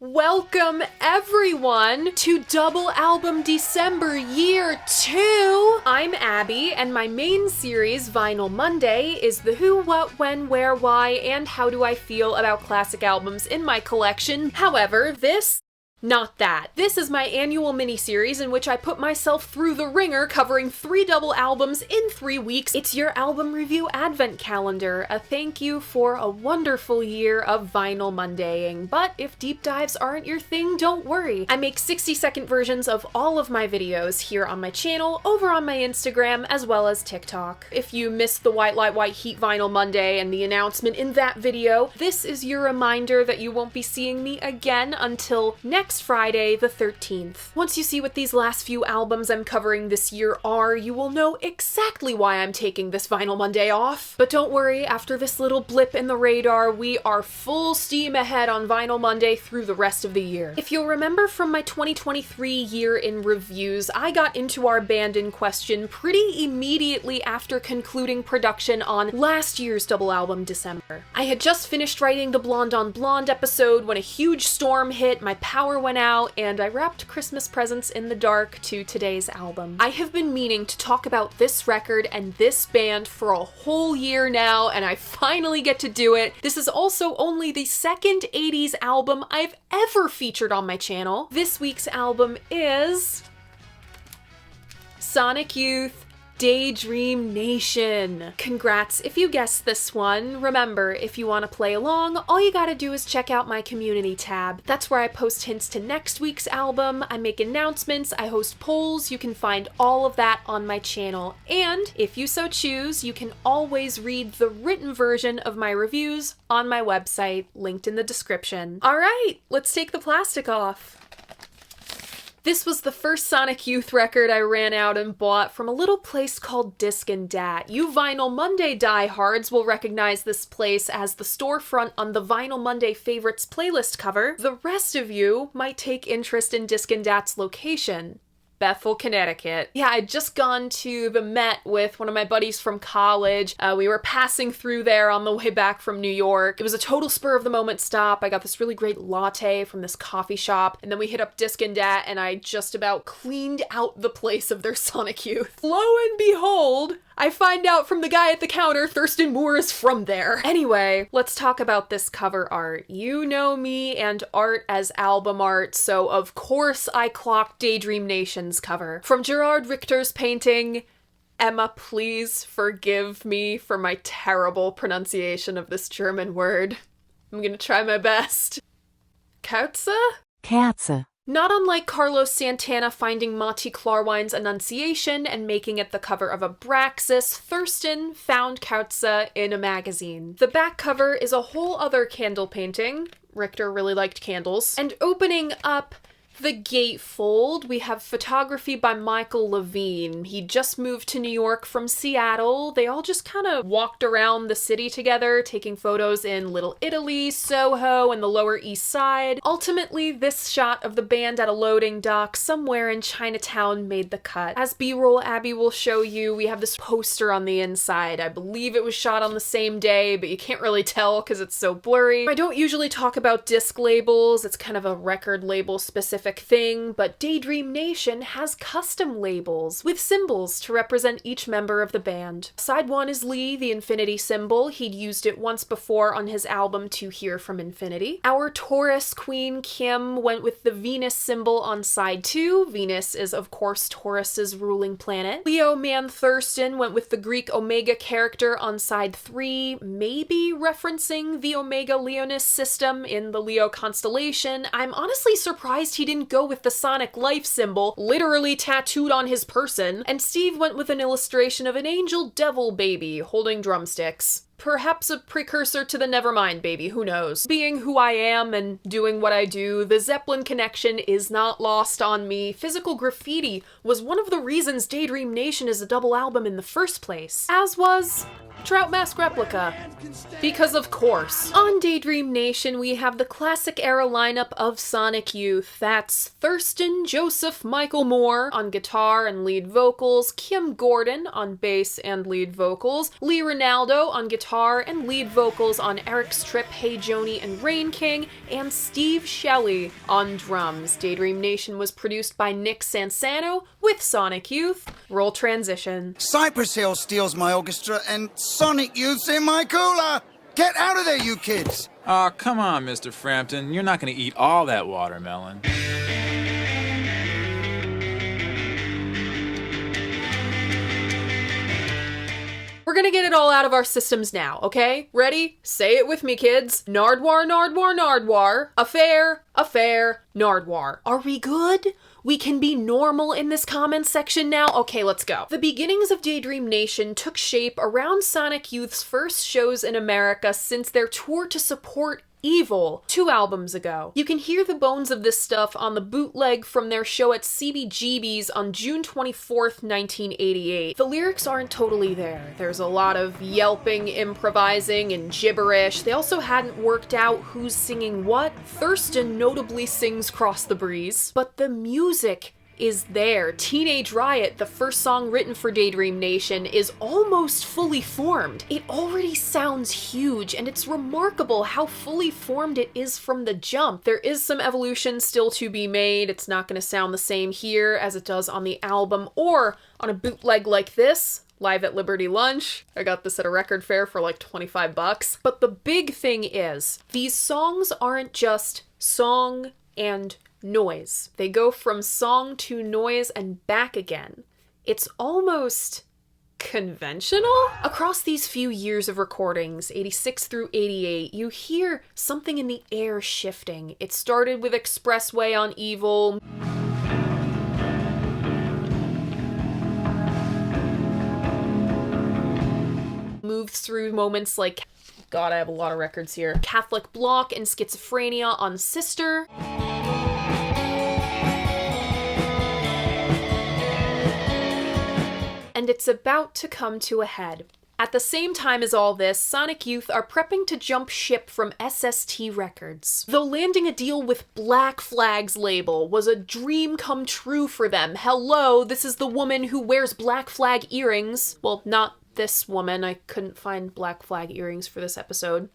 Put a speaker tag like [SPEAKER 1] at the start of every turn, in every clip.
[SPEAKER 1] Welcome everyone to Double Album December Year 2! I'm Abby, and my main series, Vinyl Monday, is the who, what, when, where, why, and how do I feel about classic albums in my collection. However, not that. This is my annual mini-series in which I put myself through the ringer covering 3 double albums in 3 weeks. It's your album review advent calendar, a thank you for a wonderful year of Vinyl Mondaying. But if deep dives aren't your thing, don't worry. I make 60-second versions of all of my videos here on my channel, over on my Instagram, as well as TikTok. If you missed the White Light White Heat Vinyl Monday and the announcement in that video, this is your reminder that you won't be seeing me again until next Friday, the 13th. Once you see what these last few albums I'm covering this year are, you will know exactly why I'm taking this Vinyl Monday off. But don't worry, after this little blip in the radar, we are full steam ahead on Vinyl Monday through the rest of the year. If you'll remember from my 2023 year in reviews, I got into our band in question pretty immediately after concluding production on last year's double album, December. I had just finished writing the Blonde on Blonde episode when a huge storm hit, my power went out, and I wrapped Christmas presents in the dark to today's album. I have been meaning to talk about this record and this band for a whole year now, and I finally get to do it. This is also only the second 80s album I've ever featured on my channel. This week's album is Sonic Youth, Daydream Nation. Congrats if you guessed this one. Remember, if you want to play along, all you gotta do is check out my community tab. That's where I post hints to next week's album, I make announcements, I host polls. You can find all of that on my channel. And if you so choose, you can always read the written version of my reviews on my website, linked in the description. Alright, let's take the plastic off. This was the first Sonic Youth record I ran out and bought from a little place called Disc and Dat. You Vinyl Monday diehards will recognize this place as the storefront on the Vinyl Monday Favorites playlist cover. The rest of you might take interest in Disc and Dat's location. Bethel, Connecticut. Yeah, I'd just gone to the Met with one of my buddies from college. We were passing through there on the way back from New York. It was a total spur of the moment stop. I got this really great latte from this coffee shop, and then we hit up Disc and Dat, and I just about cleaned out the place of their Sonic Youth. Lo and behold, I find out from the guy at the counter Thurston Moore is from there. Anyway, let's talk about this cover art. You know me and art as album art, so of course I clocked Daydream Nation's cover. From Gerard Richter's painting, Emma, please forgive me for my terrible pronunciation of this German word. I'm gonna try my best. Katze?
[SPEAKER 2] Katze.
[SPEAKER 1] Not unlike Carlos Santana finding Monty Klarwein's Annunciation and making it the cover of Abraxas, Thurston found Katze in a magazine. The back cover is a whole other candle painting. Richter really liked candles. And opening up the gatefold, we have photography by Michael Levine. He just moved to New York from Seattle. They all just kind of walked around the city together, taking photos in Little Italy, Soho, and the Lower East Side. Ultimately, this shot of the band at a loading dock somewhere in Chinatown made the cut. As B-roll Abby will show you, we have this poster on the inside. I believe it was shot on the same day, but you can't really tell because it's so blurry. I don't usually talk about disc labels. It's kind of a record label specific thing, but Daydream Nation has custom labels with symbols to represent each member of the band. Side 1 is Lee, the infinity symbol. He'd used it once before on his album To Hear From Infinity. Our Taurus queen Kim went with the Venus symbol on side 2. Venus is of course Taurus's ruling planet. Leo man Thurston went with the Greek Omega character on side 3, maybe referencing the Omega Leonis system in the Leo constellation. I'm honestly surprised he didn't go with the Sonic Life symbol, literally tattooed on his person, and Steve went with an illustration of an angel devil baby holding drumsticks. Perhaps a precursor to the Nevermind baby, who knows. Being who I am and doing what I do, the Zeppelin connection is not lost on me. Physical graffiti was one of the reasons Daydream Nation is a double album in the first place, as was Trout mask replica. Because of course. On Daydream Nation, we have the classic era lineup of Sonic Youth. That's Thurston Joseph Michael Moore on guitar and lead vocals, Kim Gordon on bass and lead vocals, Lee Ronaldo on guitar and lead vocals on Eric's Trip, Hey Joni and Rain King, and Steve Shelley on drums. Daydream Nation was produced by Nick Sansano with Sonic Youth. Roll transition.
[SPEAKER 2] Cypress Hill steals my orchestra and Sonic Youth's in my cooler! Get out of there, you kids!
[SPEAKER 3] Aw, come on, Mr. Frampton. You're not gonna eat all that watermelon.
[SPEAKER 1] We're gonna get it all out of our systems now, okay? Ready? Say it with me, kids. Nardwar, Nardwar, Nardwar. Affair, affair, Nardwar. Are we good? We can be normal in this comments section now? Okay, let's go. The beginnings of Daydream Nation took shape around Sonic Youth's first shows in America since their tour to support Evil 2 albums ago. You can hear the bones of this stuff on the bootleg from their show at CBGB's on June 24th, 1988. The lyrics aren't totally there. There's a lot of yelping, improvising, and gibberish. They also hadn't worked out who's singing what. Thurston notably sings Cross the Breeze, but the music is there. Teenage Riot, the first song written for Daydream Nation, is almost fully formed. It already sounds huge, and it's remarkable how fully formed it is from the jump. There is some evolution still to be made. It's not going to sound the same here as it does on the album or on a bootleg like this, live at Liberty Lunch. I got this at a record fair for like $25. But the big thing is, these songs aren't just song and noise. They go from song to noise and back again. It's almost conventional? Across these few years of recordings, 86 through 88, you hear something in the air shifting. It started with Expressway on Evil. Moves through moments like, God, I have a lot of records here, Catholic Block and Schizophrenia on Sister. And it's about to come to a head. At the same time as all this, Sonic Youth are prepping to jump ship from SST Records. Though landing a deal with Black Flag's label was a dream come true for them. Hello, this is the woman who wears Black Flag earrings. Well, not this woman. I couldn't find Black Flag earrings for this episode.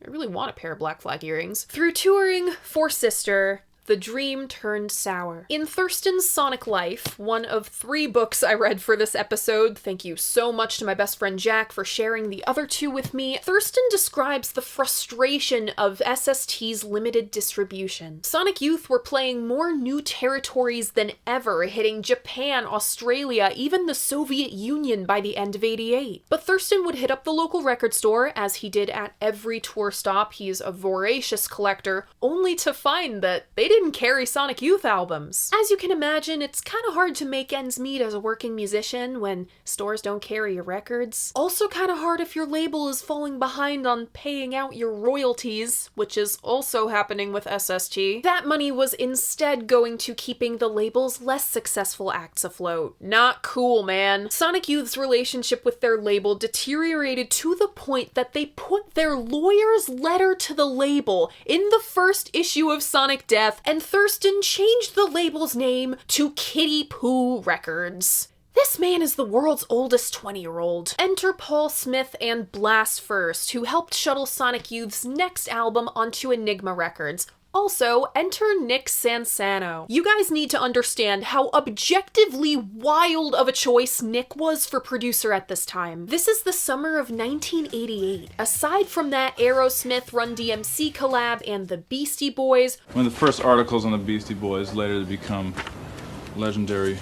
[SPEAKER 1] I really want a pair of Black Flag earrings. Through touring for Sister, the dream turned sour. In Thurston's Sonic Life, one of 3 books I read for this episode, thank you so much to my best friend Jack for sharing the other 2 with me, Thurston describes the frustration of SST's limited distribution. Sonic Youth were playing more new territories than ever, hitting Japan, Australia, even the Soviet Union by the end of '88. But Thurston would hit up the local record store, as he did at every tour stop. He's a voracious collector, only to find that they didn't carry Sonic Youth albums. As you can imagine, it's kind of hard to make ends meet as a working musician when stores don't carry your records. Also kind of hard if your label is falling behind on paying out your royalties, which is also happening with SST. That money was instead going to keeping the label's less successful acts afloat. Not cool, man. Sonic Youth's relationship with their label deteriorated to the point that they put their lawyer's letter to the label in the first issue of Sonic Death, and Thurston changed the label's name to Kitty Poo Records. This man is the world's oldest 20-year-old. Enter Paul Smith and Blast First, who helped shuttle Sonic Youth's next album onto Enigma Records. Also, enter Nick Sansano. You guys need to understand how objectively wild of a choice Nick was for producer at this time. This is the summer of 1988. Aside from that Aerosmith Run DMC collab and the Beastie Boys,
[SPEAKER 4] one of the first articles on the Beastie Boys, later to become legendary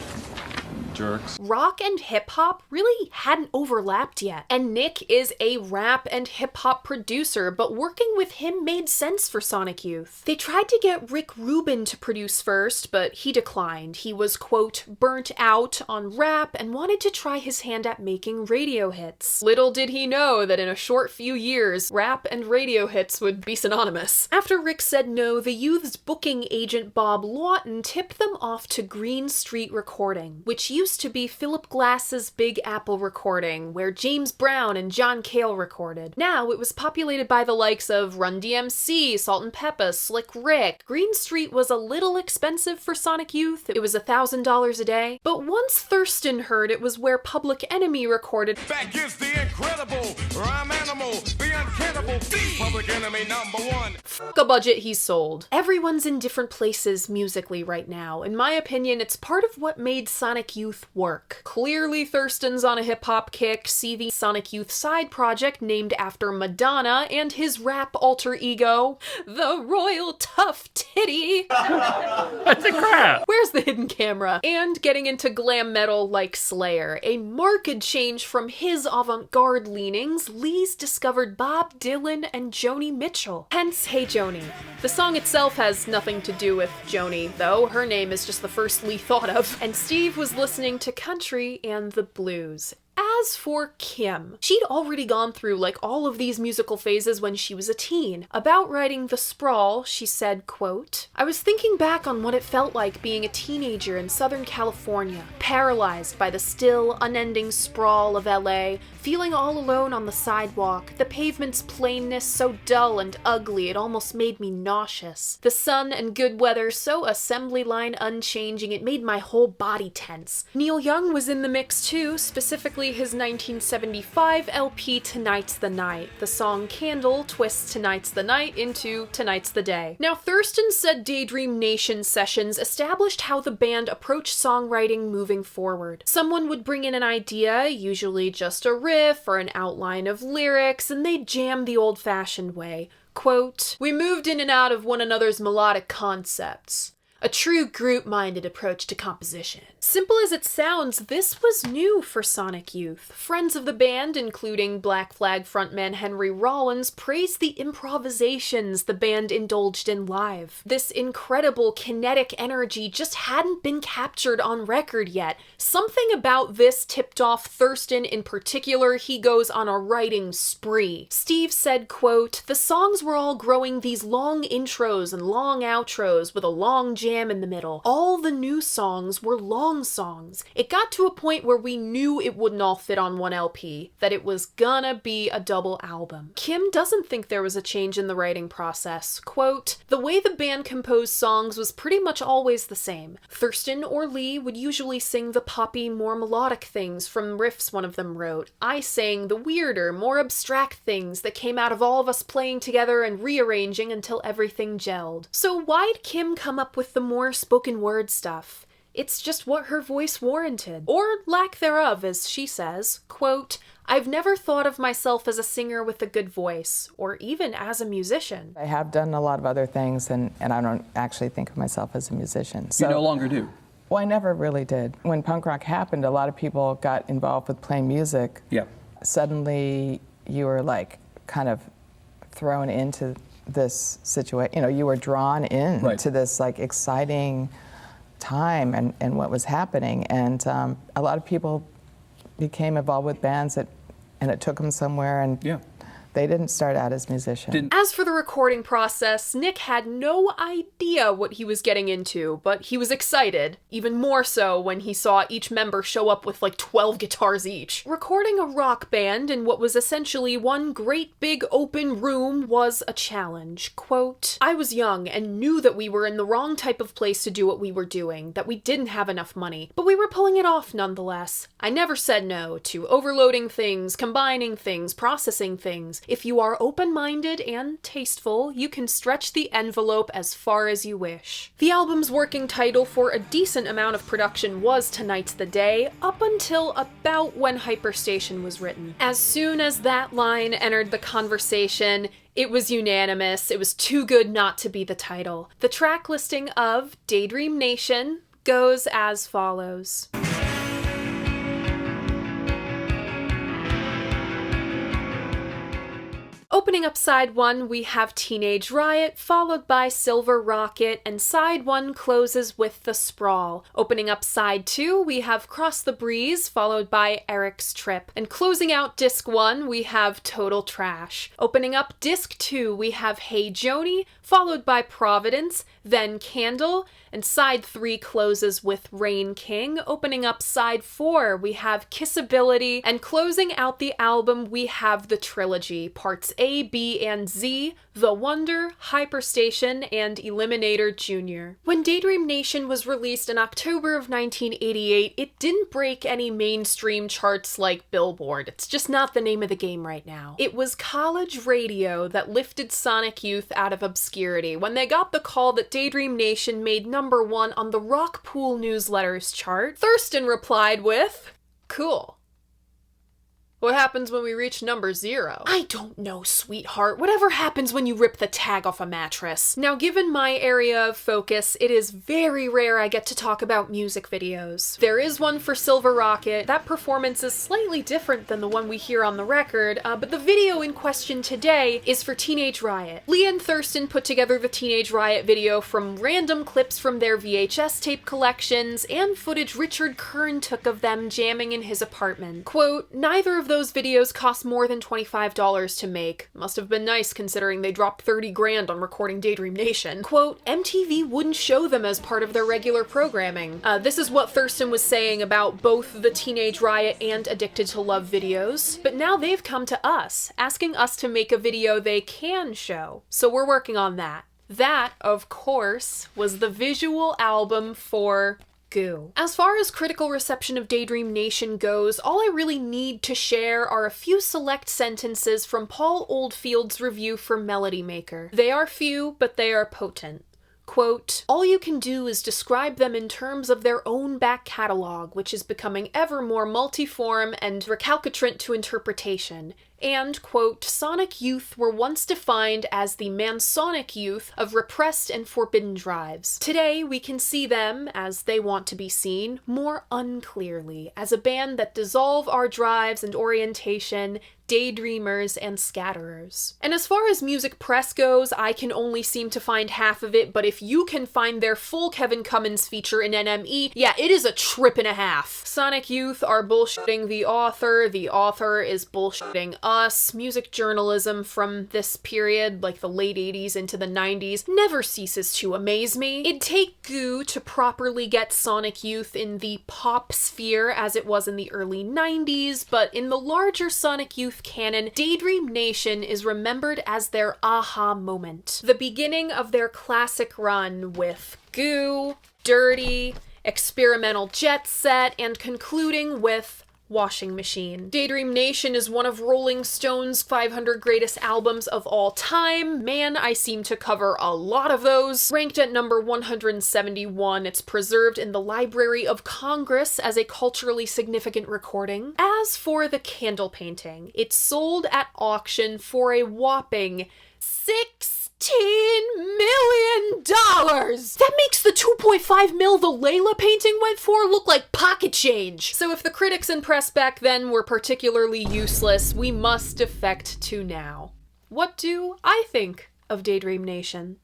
[SPEAKER 4] jerks,
[SPEAKER 1] rock and hip-hop really hadn't overlapped yet. And Nick is a rap and hip-hop producer, but working with him made sense for Sonic Youth. They tried to get Rick Rubin to produce first, but he declined. He was, quote, burnt out on rap and wanted to try his hand at making radio hits. Little did he know that in a short few years, rap and radio hits would be synonymous. After Rick said no, the Youth's booking agent Bob Lawton tipped them off to Green Street Recording, which used to be Philip Glass's Big Apple recording, where James Brown and John Cale recorded. Now it was populated by the likes of Run DMC, Salt and Peppa, Slick Rick. Green Street was a little expensive for Sonic Youth. It was $1,000 a day. But once Thurston heard it was where Public Enemy recorded,
[SPEAKER 5] Back is the incredible rhyme animal, the uncannibal thief. Public Enemy #1.
[SPEAKER 1] fuck a budget he sold. Everyone's in different places musically right now. In my opinion, it's part of what made Sonic Youth work. Clearly Thurston's on a hip-hop kick, see the Sonic Youth side project named after Madonna, and his rap alter ego, the Royal Tough Titty.
[SPEAKER 6] That's a crap!
[SPEAKER 1] Where's the hidden camera? And getting into glam metal like Slayer. A marked change from his avant-garde leanings, Lee's discovered Bob Dylan and Joni Mitchell. Hence, Hey Joni. The song itself has nothing to do with Joni, though. Her name is just the first Lee thought of. And Steve was listening to country and the blues. As for Kim, she'd already gone through like all of these musical phases when she was a teen. About writing The Sprawl, she said, quote, "I was thinking back on what it felt like being a teenager in Southern California, paralyzed by the still, unending sprawl of LA, feeling all alone on the sidewalk, the pavement's plainness so dull and ugly it almost made me nauseous. The sun and good weather so assembly line unchanging it made my whole body tense." Neil Young was in the mix too, specifically his 1975 LP Tonight's the Night. The song Candle twists Tonight's the Night into Tonight's the Day. Now, Thurston said Daydream Nation sessions established how the band approached songwriting moving forward. Someone would bring in an idea, usually just a riff or an outline of lyrics, and they'd jam the old-fashioned way. Quote, "We moved in and out of one another's melodic concepts. A true group-minded approach to composition." Simple as it sounds, this was new for Sonic Youth. Friends of the band, including Black Flag frontman Henry Rollins, praised the improvisations the band indulged in live. This incredible kinetic energy just hadn't been captured on record yet. Something about this tipped off Thurston in particular. He goes on a writing spree. Steve said, quote, "The songs were all growing these long intros and long outros with a long jam in the middle. All the new songs were long songs. It got to a point where we knew it wouldn't all fit on one LP, that it was gonna be a double album." Kim doesn't think there was a change in the writing process. Quote, "The way the band composed songs was pretty much always the same. Thurston or Lee would usually sing the poppy, more melodic things from riffs one of them wrote. I sang the weirder, more abstract things that came out of all of us playing together and rearranging until everything gelled." So why'd Kim come up with the more spoken word stuff? It's just what her voice warranted. Or lack thereof, as she says. Quote, "I've never thought of myself as a singer with a good voice, or even as a musician."
[SPEAKER 7] I have done a lot of other things, and I don't actually think of myself as a musician. So,
[SPEAKER 8] you no longer do?
[SPEAKER 7] Well, I never really did. When punk rock happened, a lot of people got involved with playing music.
[SPEAKER 8] Yeah.
[SPEAKER 7] Suddenly, you were like kind of thrown into this situation. You know, you were drawn in
[SPEAKER 8] Right.
[SPEAKER 7] to this like exciting time and what was happening. And a lot of people became involved with bands and it took them somewhere, and
[SPEAKER 8] Yeah.
[SPEAKER 7] they didn't start out as musicians.
[SPEAKER 1] As for the recording process, Nick had no idea what he was getting into, but he was excited, even more so when he saw each member show up with like 12 guitars each. Recording a rock band in what was essentially one great big open room was a challenge. Quote, "I was young and knew that we were in the wrong type of place to do what we were doing, that we didn't have enough money, but we were pulling it off nonetheless. I never said no to overloading things, combining things, processing things. If you are open-minded and tasteful, you can stretch the envelope as far as you wish." The album's working title for a decent amount of production was Tonight's the Day, up until about when Hyperstation was written. As soon as that line entered the conversation, it was unanimous. It was too good not to be the title. The track listing of Daydream Nation goes as follows. Opening up side 1, we have Teenage Riot, followed by Silver Rocket, and side 1 closes with The Sprawl. Opening up side 2, we have Cross the Breeze, followed by Eric's Trip. And closing out disc 1, we have Total Trash. Opening up disc 2, we have Hey Joni, followed by Providence, then Candle, and side 3 closes with Rain King. Opening up side 4, we have Kissability, and closing out the album, we have the trilogy, parts A, B, and Z, The Wonder, Hyperstation, and Eliminator Jr. When Daydream Nation was released in October of 1988, it didn't break any mainstream charts like Billboard. It's just not the name of the game right now. It was college radio that lifted Sonic Youth out of obscurity when they got the call that Daydream Nation made #1 on the Rock Pool Newsletters chart. Thurston replied with, "Cool. What happens when we reach number 0? I don't know, sweetheart. Whatever happens when you rip the tag off a mattress. Now, given my area of focus, it is very rare I get to talk about music videos. There is one for Silver Rocket. That performance is slightly different than the one we hear on the record, but the video in question today is for Teenage Riot. Lee and Thurston put together the Teenage Riot video from random clips from their VHS tape collections and footage Richard Kern took of them jamming in his apartment. Quote, "Neither of those videos cost more than $25 to make. Must have been nice considering they dropped 30 grand on recording Daydream Nation. Quote, MTV wouldn't show them as part of their regular programming." This is what Thurston was saying about both the Teenage Riot and Addicted to Love videos. But now they've come to us, asking us to make a video they can show. So we're working on that. That, of course, was the visual album for Goo. As far as critical reception of Daydream Nation goes, all I really need to share are a few select sentences from Paul Oldfield's review for Melody Maker. They are few, but they are potent. Quote, "All you can do is describe them in terms of their own back catalog, which is becoming ever more multiform and recalcitrant to interpretation. And, quote, Sonic Youth were once defined as the Mansonic youth of repressed and forbidden drives. Today, we can see them, as they want to be seen, more unclearly, as a band that dissolve our drives and orientation, daydreamers and scatterers." And as far as music press goes, I can only seem to find half of it, but if you can find their full Kevin Cummins feature in NME, yeah, it is a trip and a half. Sonic Youth are bullshitting the author is bullshitting us. Music journalism from this period, like the late 80s into the 90s, never ceases to amaze me. It'd take Goo to properly get Sonic Youth in the pop sphere as it was in the early 90s, but in the larger Sonic Youth canon, Daydream Nation is remembered as their aha moment. The beginning of their classic run with Goo, Dirty, Experimental Jet Set, and concluding with Washing Machine. Daydream Nation is one of Rolling Stone's 500 greatest albums of all time. Man, I seem to cover a lot of those. Ranked at number 171, it's preserved in the Library of Congress as a culturally significant recording. As for the candle painting, it sold at auction for a whopping $16 million! That makes the 2.5 mil the Layla painting went for look like pocket change. So if the critics and press back then were particularly useless, we must defect to now. What do I think of Daydream Nation?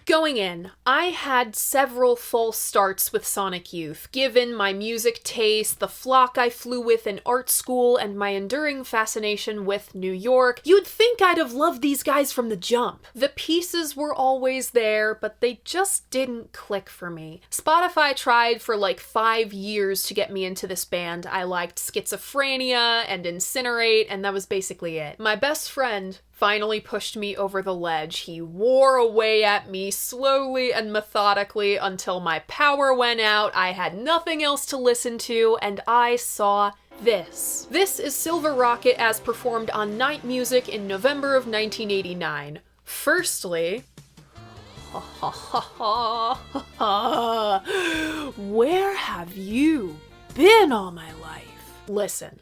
[SPEAKER 1] Going in, I had several false starts with Sonic Youth, given my music taste, the flock I flew with in art school, and my enduring fascination with New York. You'd think I'd have loved these guys from the jump. The pieces were always there, but they just didn't click for me. Spotify tried for like 5 years to get me into this band. I liked Schizophrenia and Incinerate, and that was basically it. My best friend finally pushed me over the ledge. He wore away at me slowly and methodically until my power went out, I had nothing else to listen to, and I saw this. This is Silver Rocket as performed on Night Music in November of 1989. Firstly, where have you been all my life? Listen.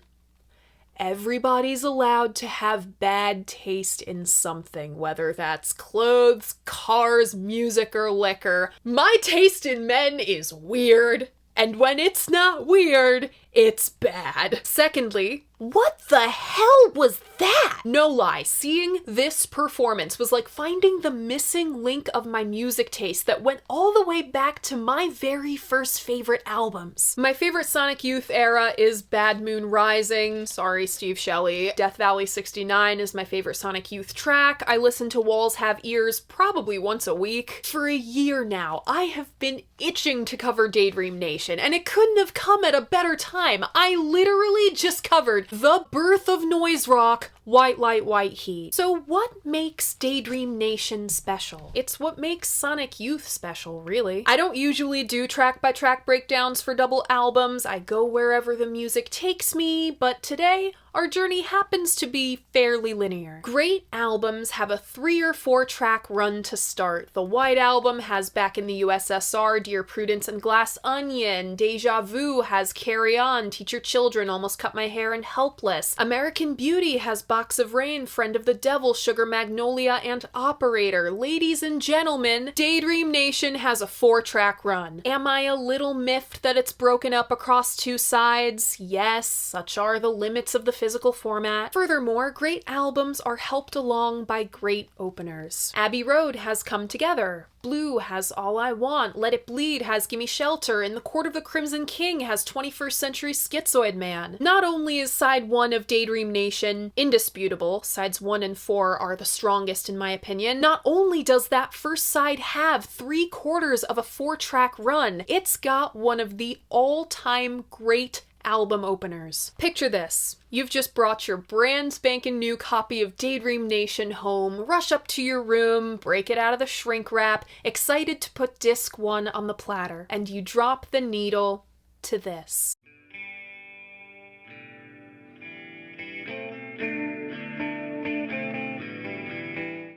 [SPEAKER 1] Everybody's allowed to have bad taste in something, whether that's clothes, cars, music, or liquor. My taste in men is weird, And when it's not weird, it's bad. Secondly, what the hell was that? No lie, seeing this performance was like finding the missing link of my music taste that went all the way back to my very first favorite albums. My favorite Sonic Youth era is Bad Moon Rising. Sorry, Steve Shelley. Death Valley 69 is my favorite Sonic Youth track. I listen to Walls Have Ears probably once a week. For a year now, I have been itching to cover Daydream Nation, and it couldn't have come at a better time. I literally just covered the birth of noise rock, White Light, White Heat. So what makes Daydream Nation special? It's what makes Sonic Youth special, really. I don't usually do track-by-track breakdowns for double albums. I go wherever the music takes me, but today, our journey happens to be fairly linear. Great albums have a 3 or 4 track run to start. The White Album has Back in the USSR, Dear Prudence and Glass Onion. Deja Vu has Carry On, Teach Your Children, Almost Cut My Hair, and Helpless. American Beauty has Box of Rain, Friend of the Devil, Sugar Magnolia, and Operator. Ladies and gentlemen, Daydream Nation has a 4-track run. Am I a little miffed that it's broken up across 2 sides? Yes, such are the limits of the physical format. Furthermore, great albums are helped along by great openers. Abbey Road has Come Together. Blue has All I Want. Let It Bleed has Gimme Shelter. In the Court of the Crimson King has 21st Century Schizoid Man. Not only is side 1 of Daydream Nation indisputable, sides 1 and 4 are the strongest in my opinion, not only does that first side have 3/4 of a 4-track run, it's got one of the all-time great album openers. Picture this. You've just brought your brand spanking new copy of Daydream Nation home, rush up to your room, break it out of the shrink wrap, excited to put disc 1 on the platter, and you drop the needle to this.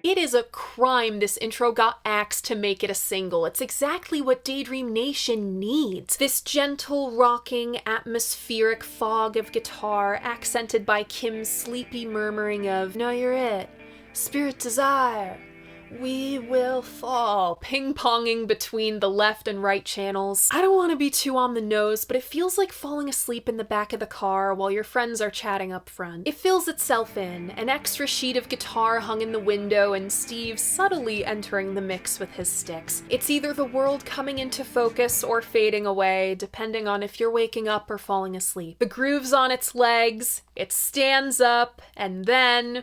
[SPEAKER 1] It is a crime this intro got axed to make it a single. It's exactly what Daydream Nation needs. This gentle, rocking, atmospheric fog of guitar, accented by Kim's sleepy murmuring of, "No, you're it. Spirit Desire. We will fall," ping-ponging between the left and right channels. I don't want to be too on the nose, but it feels like falling asleep in the back of the car while your friends are chatting up front. It fills itself in, an extra sheet of guitar hung in the window and Steve subtly entering the mix with his sticks. It's either the world coming into focus or fading away, depending on if you're waking up or falling asleep. The groove's on its legs, it stands up, and then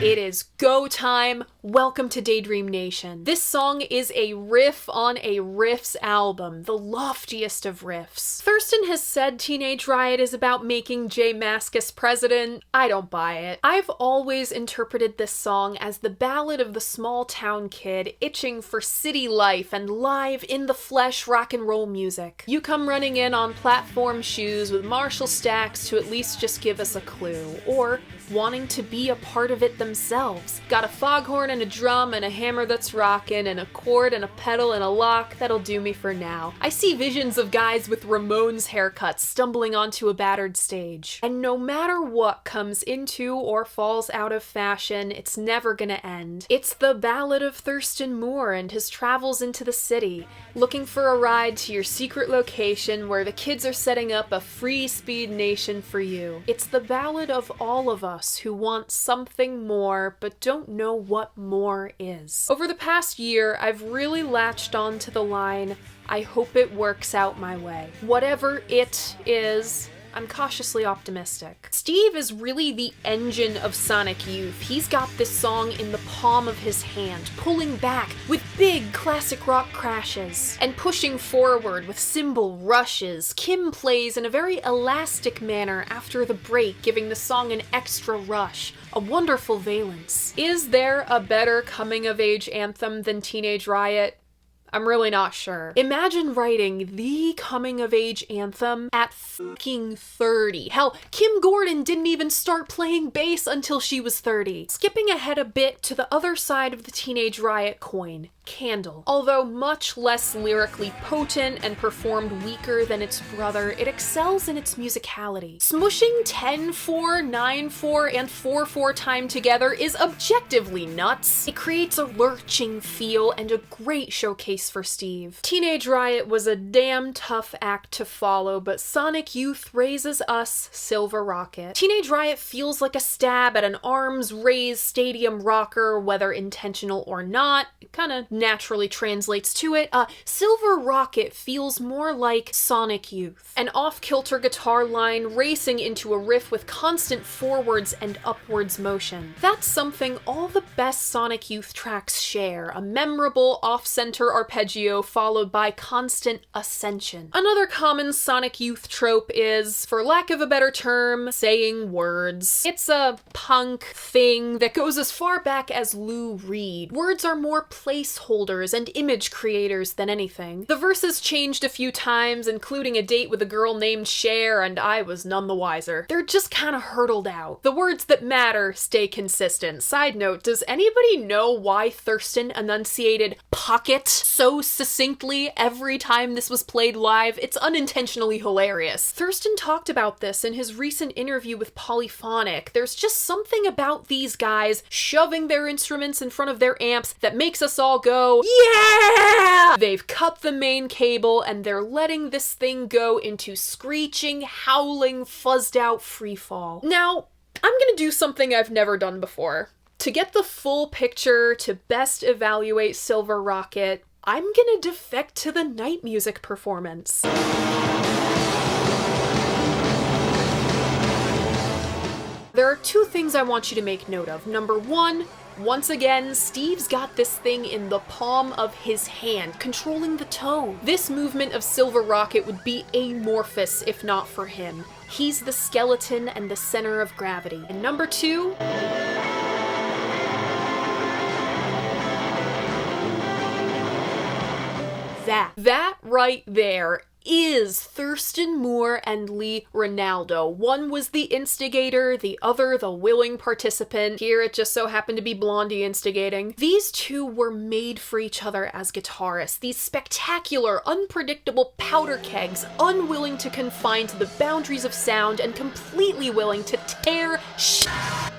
[SPEAKER 1] it is go time. Welcome to Daydream Nation. This song is a riff on a riffs album, the loftiest of riffs. Thurston has said Teenage Riot is about making J Mascis president. I don't buy it. I've always interpreted this song as the ballad of the small town kid itching for city life and live in the flesh rock and roll music. You come running in on platform shoes with Marshall stacks to at least just give us a clue, or wanting to be a part of it themselves. Got a foghorn and a drum and a hammer that's rockin', and a chord and a pedal and a lock, that'll do me for now. I see visions of guys with Ramones haircuts stumbling onto a battered stage. And no matter what comes into or falls out of fashion, it's never gonna end. It's the ballad of Thurston Moore and his travels into the city, looking for a ride to your secret location where the kids are setting up a free speed nation for you. It's the ballad of all of us who want something more but don't know what more is. Over the past year, I've really latched on to the line, "I hope it works out my way." Whatever it is, I'm cautiously optimistic. Steve is really the engine of Sonic Youth. He's got this song in the palm of his hand, pulling back with big classic rock crashes, and pushing forward with cymbal rushes. Kim plays in a very elastic manner after the break, giving the song an extra rush, a wonderful valence. Is there a better coming-of-age anthem than Teenage Riot? I'm really not sure. Imagine writing the coming-of-age anthem at fucking 30. Hell, Kim Gordon didn't even start playing bass until she was 30. Skipping ahead a bit to the other side of the Teenage Riot coin, Candle. Although much less lyrically potent and performed weaker than its brother, it excels in its musicality. Smushing 10/4, 9/4, and 4/4 time together is objectively nuts. It creates a lurching feel and a great showcase choice for Steve. Teenage Riot was a damn tough act to follow, but Sonic Youth raises us Silver Rocket. Teenage Riot feels like a stab at an arms-raised stadium rocker, whether intentional or not. It kinda naturally translates to it. Silver Rocket feels more like Sonic Youth. An off-kilter guitar line racing into a riff with constant forwards and upwards motion. That's something all the best Sonic Youth tracks share, a memorable off-center arpeggio followed by constant ascension. Another common Sonic Youth trope is, for lack of a better term, saying words. It's a punk thing that goes as far back as Lou Reed. Words are more placeholders and image creators than anything. The verses changed a few times, including a date with a girl named Cher, and I was none the wiser. They're just kinda hurtled out. The words that matter stay consistent. Side note, does anybody know why Thurston enunciated pocket so succinctly every time this was played live? It's unintentionally hilarious. Thurston talked about this in his recent interview with Polyphonic. There's just something about these guys shoving their instruments in front of their amps that makes us all go, yeah! They've cut the main cable and they're letting this thing go into screeching, howling, fuzzed out freefall. Now, I'm gonna do something I've never done before. To get the full picture, to best evaluate Silver Rocket, I'm gonna defect to the night music performance. There are two things I want you to make note of. Number one, once again, Steve's got this thing in the palm of his hand, controlling the tone. This movement of Silver Rocket would be amorphous if not for him. He's the skeleton and the center of gravity. And number two, that right there is Thurston Moore and Lee Ronaldo. One was the instigator, the other the willing participant. Here it just so happened to be Blondie instigating. These two were made for each other as guitarists. These spectacular, unpredictable powder kegs, unwilling to confine to the boundaries of sound and completely willing to tear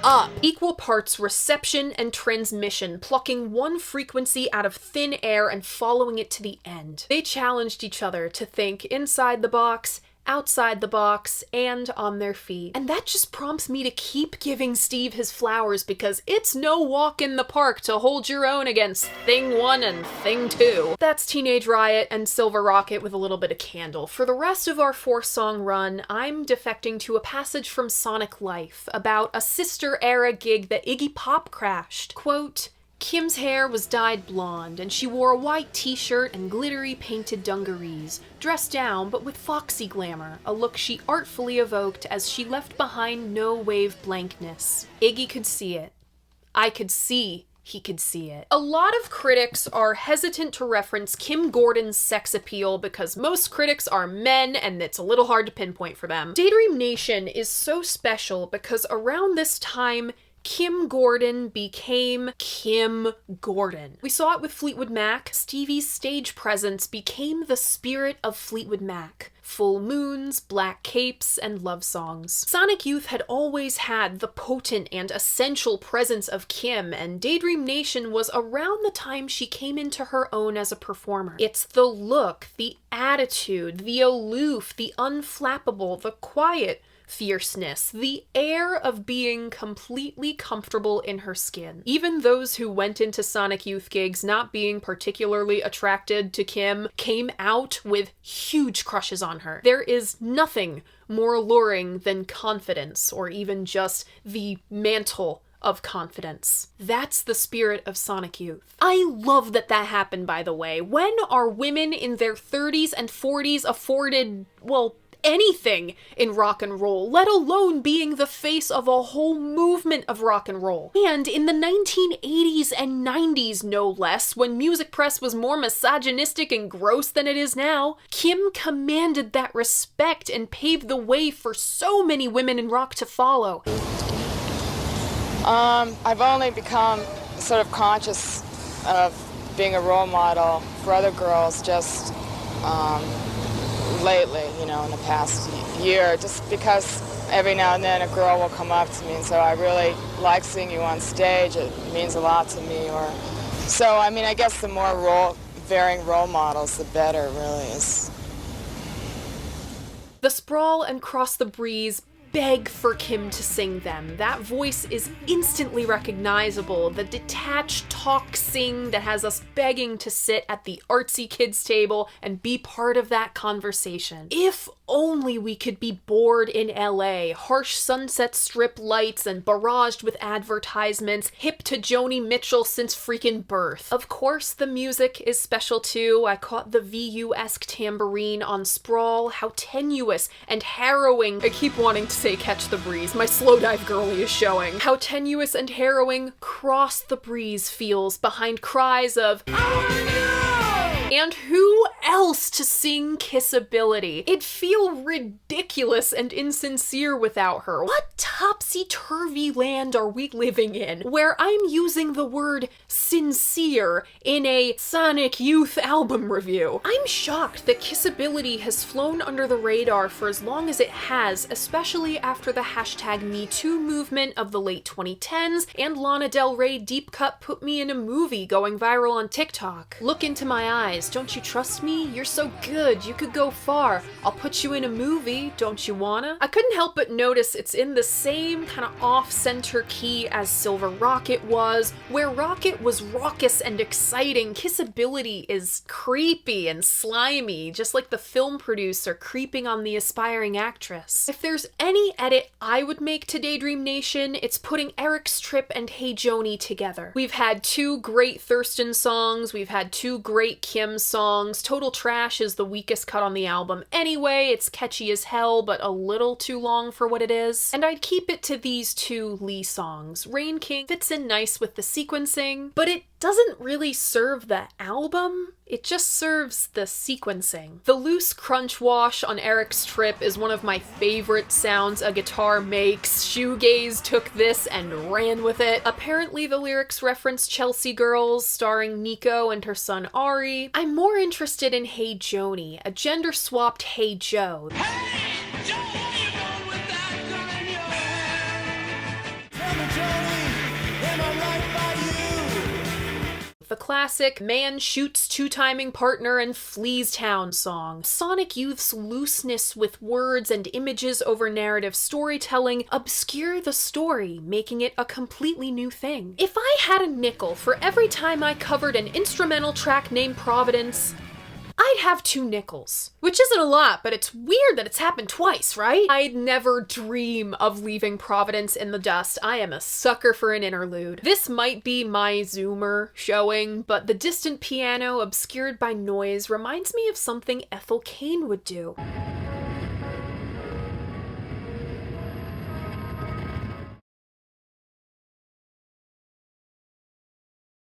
[SPEAKER 1] up. Equal parts reception and transmission, plucking one frequency out of thin air and following it to the end. They challenged each other to think inside the box, outside the box, and on their feet. And that just prompts me to keep giving Steve his flowers, because it's no walk in the park to hold your own against Thing 1 and Thing 2. That's Teenage Riot and Silver Rocket with a little bit of Candle. For the rest of our 4-song run, I'm defecting to a passage from Sonic Life about a sister-era gig that Iggy Pop crashed. Quote, Kim's hair was dyed blonde, and she wore a white t-shirt and glittery painted dungarees, dressed down but with foxy glamour, a look she artfully evoked as she left behind no wave blankness. Iggy could see it. I could see he could see it. A lot of critics are hesitant to reference Kim Gordon's sex appeal because most critics are men and it's a little hard to pinpoint for them. Daydream Nation is so special because around this time, Kim Gordon became Kim Gordon. We saw it with Fleetwood Mac. Stevie's stage presence became the spirit of Fleetwood Mac. Full moons, black capes, and love songs. Sonic Youth had always had the potent and essential presence of Kim, and Daydream Nation was around the time she came into her own as a performer. It's the look, the attitude, the aloof, the unflappable, the quiet fierceness, the air of being completely comfortable in her skin. Even those who went into Sonic Youth gigs not being particularly attracted to Kim came out with huge crushes on her. There is nothing more alluring than confidence, or even just the mantle of confidence. That's the spirit of Sonic Youth. I love that happened, by the way. When are women in their 30s and 40s afforded, well, anything in rock and roll, let alone being the face of a whole movement of rock and roll? And in the 1980s and 90s, no less, when music press was more misogynistic and gross than it is now, Kim commanded that respect and paved the way for so many women in rock to follow.
[SPEAKER 8] I've only become sort of conscious of being a role model for other girls just lately, you know, in the past year, just because every now and then a girl will come up to me and say, I really like seeing you on stage, it means a lot to me, or so. I mean, I guess the more varying role models, the better, really is.
[SPEAKER 1] The Sprawl and Cross the Breeze beg for Kim to sing them. That voice is instantly recognizable. The detached talk sing that has us begging to sit at the artsy kids table and be part of that conversation. If only we could be bored in LA, harsh Sunset Strip lights and barraged with advertisements, hip to Joni Mitchell since freaking birth. Of course, the music is special too. I caught the VU-esque tambourine on Sprawl. How tenuous and harrowing. I keep wanting to say Catch the Breeze. My slow dive girly is showing. How tenuous and harrowing Cross the Breeze feels behind cries of and who else to sing Kissability? It'd feel ridiculous and insincere without her. What topsy-turvy land are we living in, where I'm using the word sincere in a Sonic Youth album review? I'm shocked that Kissability has flown under the radar for as long as it has, especially after the hashtag #MeToo movement of the late 2010s and Lana Del Rey deep cut Put Me in a Movie going viral on TikTok. Look into my eyes. Don't you trust me? You're so good. You could go far. I'll put you in a movie. Don't you wanna? I couldn't help but notice it's in the same kind of off-center key as Silver Rocket was. Where Rocket was raucous and exciting, Kissability is creepy and slimy, just like the film producer creeping on the aspiring actress. If there's any edit I would make to Daydream Nation, it's putting Eric's Trip and Hey Joni together. We've had two great Thurston songs, we've had two great Kim songs. Total Trash is the weakest cut on the album anyway. It's catchy as hell, but a little too long for what it is. And I'd keep it to these two Lee songs. Rain King fits in nice with the sequencing, but it doesn't really serve the album. It just serves the sequencing. The loose crunch wash on Eric's Trip is one of my favorite sounds a guitar makes. Shoegaze took this and ran with it. Apparently the lyrics reference Chelsea Girls, starring Nico and her son Ari. I'm more interested in Hey Joni, a gender-swapped Hey Joe.
[SPEAKER 5] Hey, Joe, where you going with that gun in your hand? Tell me, Johnny, am I right by you?
[SPEAKER 1] The classic man shoots two-timing partner and flees town song. Sonic Youth's looseness with words and images over narrative storytelling obscure the story, making it a completely new thing. If I had a nickel for every time I covered an instrumental track named Providence, I'd have 2 nickels. Which isn't a lot, but it's weird that it's happened twice, right? I'd never dream of leaving Providence in the dust. I am a sucker for an interlude. This might be my Zoomer showing, but the distant piano obscured by noise reminds me of something Ethel Cain would do.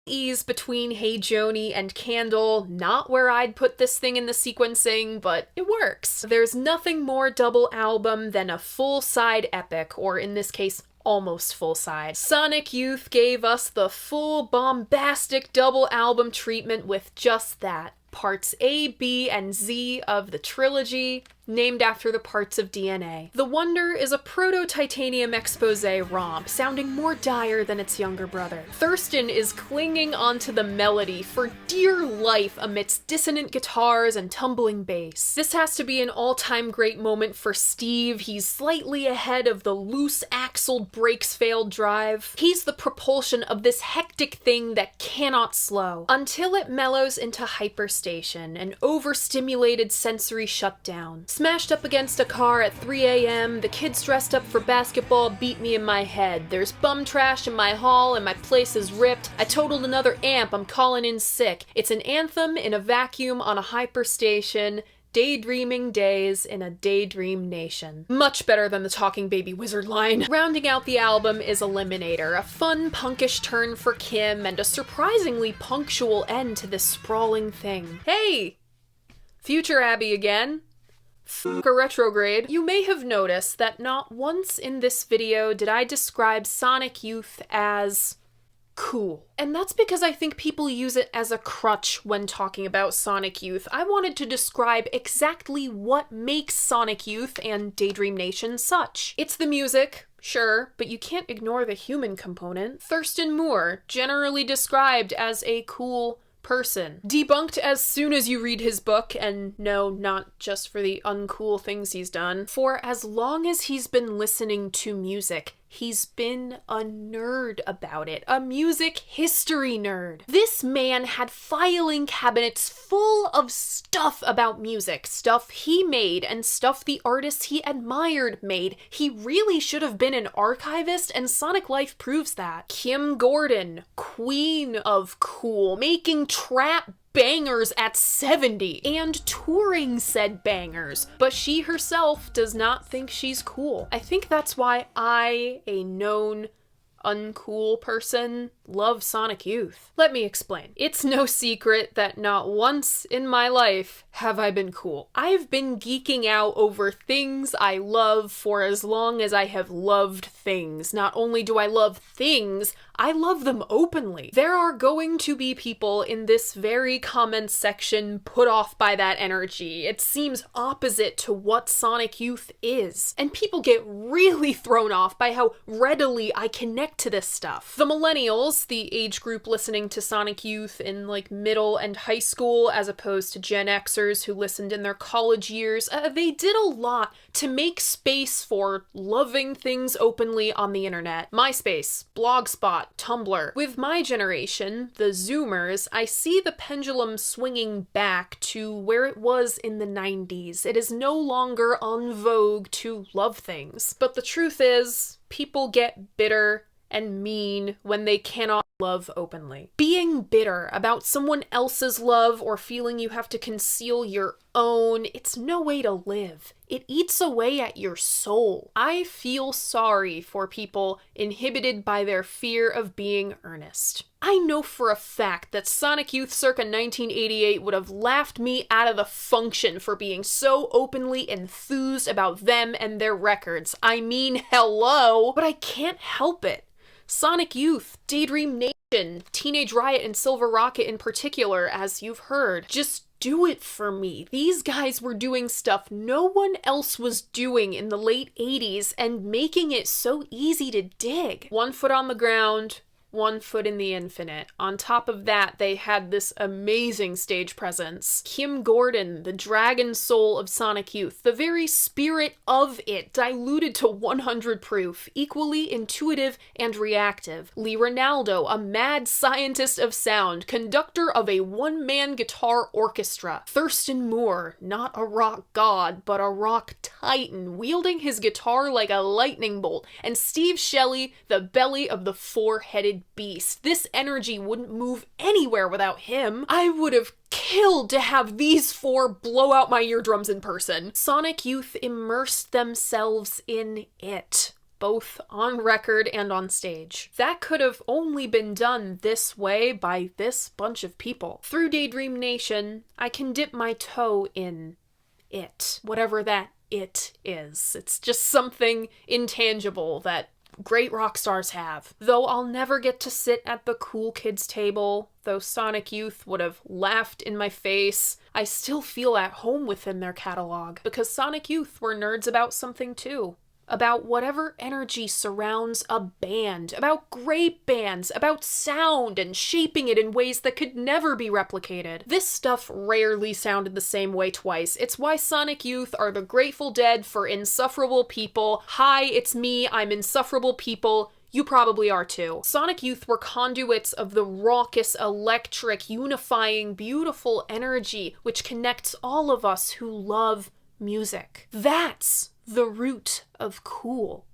[SPEAKER 1] Ease between Hey Joni and Candle, not where I'd put this thing in the sequencing, but it works. There's nothing more double album than a full side epic, or in this case, almost full side. Sonic Youth gave us the full bombastic double album treatment with just that. Parts A, B, and Z of the trilogy, named after the parts of DNA. The Wonder is a proto-Titanium expose romp, sounding more dire than its younger brother. Thurston is clinging onto the melody for dear life amidst dissonant guitars and tumbling bass. This has to be an all-time great moment for Steve. He's slightly ahead of the loose-axled brakes-failed drive. He's the propulsion of this hectic thing that cannot slow, until it mellows into hyperstation, an overstimulated sensory shutdown. Smashed up against a car at 3 a.m., the kids dressed up for basketball beat me in my head. There's bum trash in my hall and my place is ripped. I totaled another amp, I'm calling in sick. It's an anthem in a vacuum on a hyperstation. Daydreaming days in a Daydream Nation. Much better than the Talking Baby Wizard line. Rounding out the album is Eliminator, a fun punkish turn for Kim and a surprisingly punctual end to this sprawling thing. Hey! Future Abby again. F*** a retrograde. You may have noticed that not once in this video did I describe Sonic Youth as cool. And that's because I think people use it as a crutch when talking about Sonic Youth. I wanted to describe exactly what makes Sonic Youth and Daydream Nation such. It's the music, sure, but you can't ignore the human component. Thurston Moore, generally described as a cool person. Debunked as soon as you read his book, and no, not just for the uncool things he's done. For as long as he's been listening to music, he's been a nerd about it, a music history nerd. This man had filing cabinets full of stuff about music, stuff he made and stuff the artists he admired made. He really should have been an archivist, and Sonic Life proves that. Kim Gordon, queen of cool, making trap bangers at 70 and touring said bangers, but she herself does not think she's cool. I think that's why I, a known uncool person, love Sonic Youth. Let me explain. It's no secret that not once in my life have I been cool. I've been geeking out over things I love for as long as I have loved things. Not only do I love things, I love them openly. There are going to be people in this very comment section put off by that energy. It seems opposite to what Sonic Youth is. And people get really thrown off by how readily I connect to this stuff. The millennials, the age group listening to Sonic Youth in like middle and high school as opposed to Gen Xers who listened in their college years, they did a lot to make space for loving things openly on the internet. MySpace, Blogspot, Tumblr. With my generation, the Zoomers, I see the pendulum swinging back to where it was in the 90s. It is no longer en vogue to love things. But the truth is, people get bitter and mean when they cannot love openly. Being bitter about someone else's love or feeling you have to conceal your own, it's no way to live. It eats away at your soul. I feel sorry for people inhibited by their fear of being earnest. I know for a fact that Sonic Youth circa 1988 would have laughed me out of the function for being so openly enthused about them and their records. I mean, hello! But I can't help it. Sonic Youth, Daydream Nation, Teenage Riot, and Silver Rocket in particular, as you've heard, just do it for me. These guys were doing stuff no one else was doing in the late 80s and making it so easy to dig. 1 foot on the ground, 1 foot in the infinite. On top of that, they had this amazing stage presence. Kim Gordon, the dragon soul of Sonic Youth, the very spirit of it, diluted to 100 proof, equally intuitive and reactive. Lee Ronaldo, a mad scientist of sound, conductor of a one-man guitar orchestra. Thurston Moore, not a rock god, but a rock titan, wielding his guitar like a lightning bolt. And Steve Shelley, the belly of the four-headed beast. This energy wouldn't move anywhere without him. I would have killed to have these four blow out my eardrums in person. Sonic Youth immersed themselves in it, both on record and on stage. That could have only been done this way by this bunch of people. Through Daydream Nation, I can dip my toe in it, whatever that it is. It's just something intangible that great rock stars have. Though I'll never get to sit at the cool kids table, though Sonic Youth would have laughed in my face, I still feel at home within their catalog, because Sonic Youth were nerds about something too. About whatever energy surrounds a band, about great bands, about sound and shaping it in ways that could never be replicated. This stuff rarely sounded the same way twice. It's why Sonic Youth are the Grateful Dead for insufferable people. Hi, it's me, I'm insufferable people. You probably are too. Sonic Youth were conduits of the raucous, electric, unifying, beautiful energy which connects all of us who love music. That's the root of cool,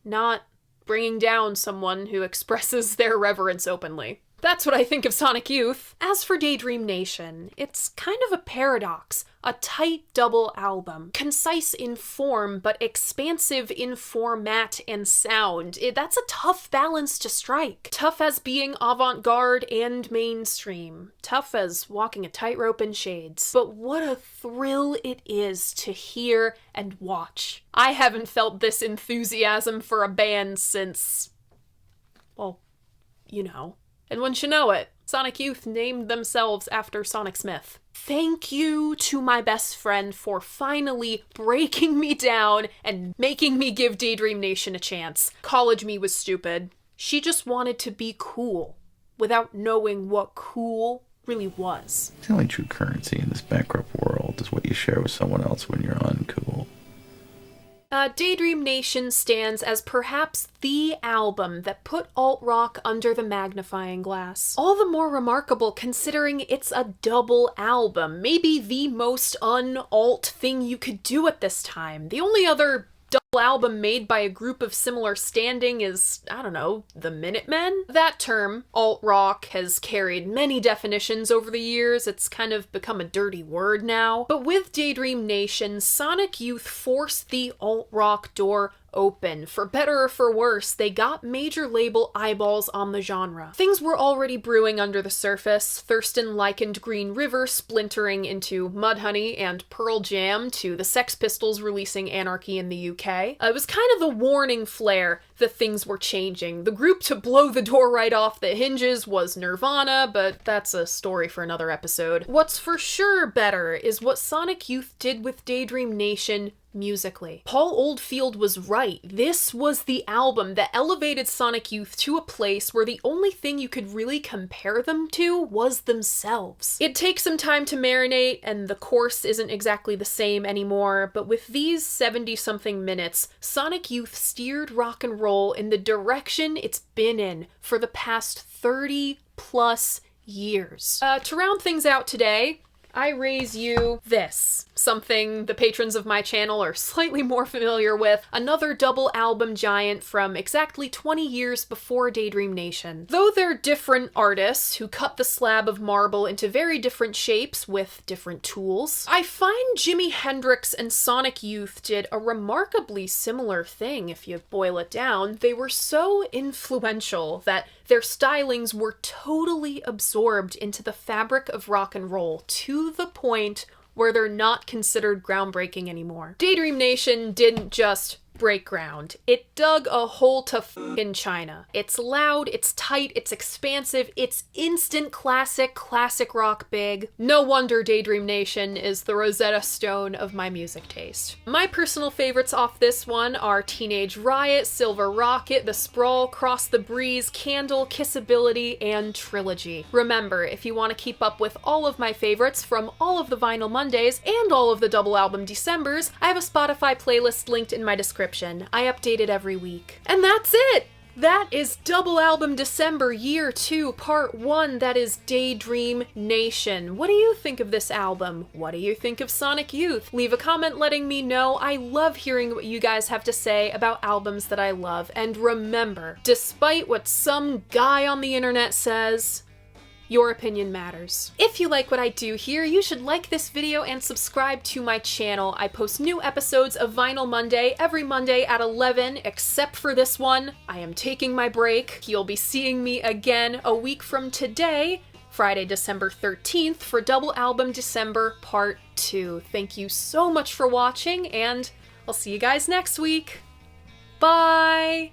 [SPEAKER 1] not bringing down someone who expresses their reverence openly. That's what I think of Sonic Youth. As for Daydream Nation, it's kind of a paradox. A tight double album, concise in form but expansive in format and sound. That's a tough balance to strike. Tough as being avant-garde and mainstream. Tough as walking a tightrope in shades. But what a thrill it is to hear and watch. I haven't felt this enthusiasm for a band since, well, you know. And wouldn't you know it, Sonic Youth named themselves after Sonic Smith. Thank you to my best friend for finally breaking me down and making me give Daydream Nation a chance. College me was stupid. She just wanted to be cool without knowing what cool really was.
[SPEAKER 9] The only true currency in this bankrupt world is what you share with someone else when you're uncool.
[SPEAKER 1] Daydream Nation stands as perhaps the album that put alt-rock under the magnifying glass. All the more remarkable considering it's a double album, maybe the most un-alt thing you could do at this time. The only other double album made by a group of similar standing is, I don't know, the Minutemen? That term, alt-rock, has carried many definitions over the years. It's kind of become a dirty word now. But with Daydream Nation, Sonic Youth forced the alt-rock door open. For better or for worse, they got major label eyeballs on the genre. Things were already brewing under the surface. Thurston likened Green River splintering into Mudhoney and Pearl Jam to the Sex Pistols releasing Anarchy in the UK. It was kind of the warning flare that things were changing. The group to blow the door right off the hinges was Nirvana, but that's a story for another episode. What's for sure better is what Sonic Youth did with Daydream Nation musically. Paul Oldfield was right. This was the album that elevated Sonic Youth to a place where the only thing you could really compare them to was themselves. It takes some time to marinate, and the course isn't exactly the same anymore, but with these 70-something minutes, Sonic Youth steered rock and roll in the direction it's been in for the past 30+ years. To round things out today, I raise you this, something the patrons of my channel are slightly more familiar with, another double album giant from exactly 20 years before Daydream Nation. Though they're different artists who cut the slab of marble into very different shapes with different tools, I find Jimi Hendrix and Sonic Youth did a remarkably similar thing if you boil it down. They were so influential that their stylings were totally absorbed into the fabric of rock and roll to the point where they're not considered groundbreaking anymore. Daydream Nation didn't just break ground. It dug a hole to f***ing China. It's loud, it's tight, it's expansive, it's instant classic rock big. No wonder Daydream Nation is the Rosetta Stone of my music taste. My personal favorites off this one are Teenage Riot, Silver Rocket, The Sprawl, Cross the Breeze, Candle, Kissability, and Trilogy. Remember, if you want to keep up with all of my favorites from all of the Vinyl Mondays and all of the double album Decembers, I have a Spotify playlist linked in my description. I update it every week. And that's it! That is Double Album December Year 2 Part 1. That is Daydream Nation. What do you think of this album? What do you think of Sonic Youth? Leave a comment letting me know. I love hearing what you guys have to say about albums that I love. And remember, despite what some guy on the internet says, your opinion matters. If you like what I do here, you should like this video and subscribe to my channel. I post new episodes of Vinyl Monday every Monday at 11, except for this one. I am taking my break. You'll be seeing me again a week from today, Friday, December 13th, for Double Album December Part 2. Thank you so much for watching, and I'll see you guys next week. Bye!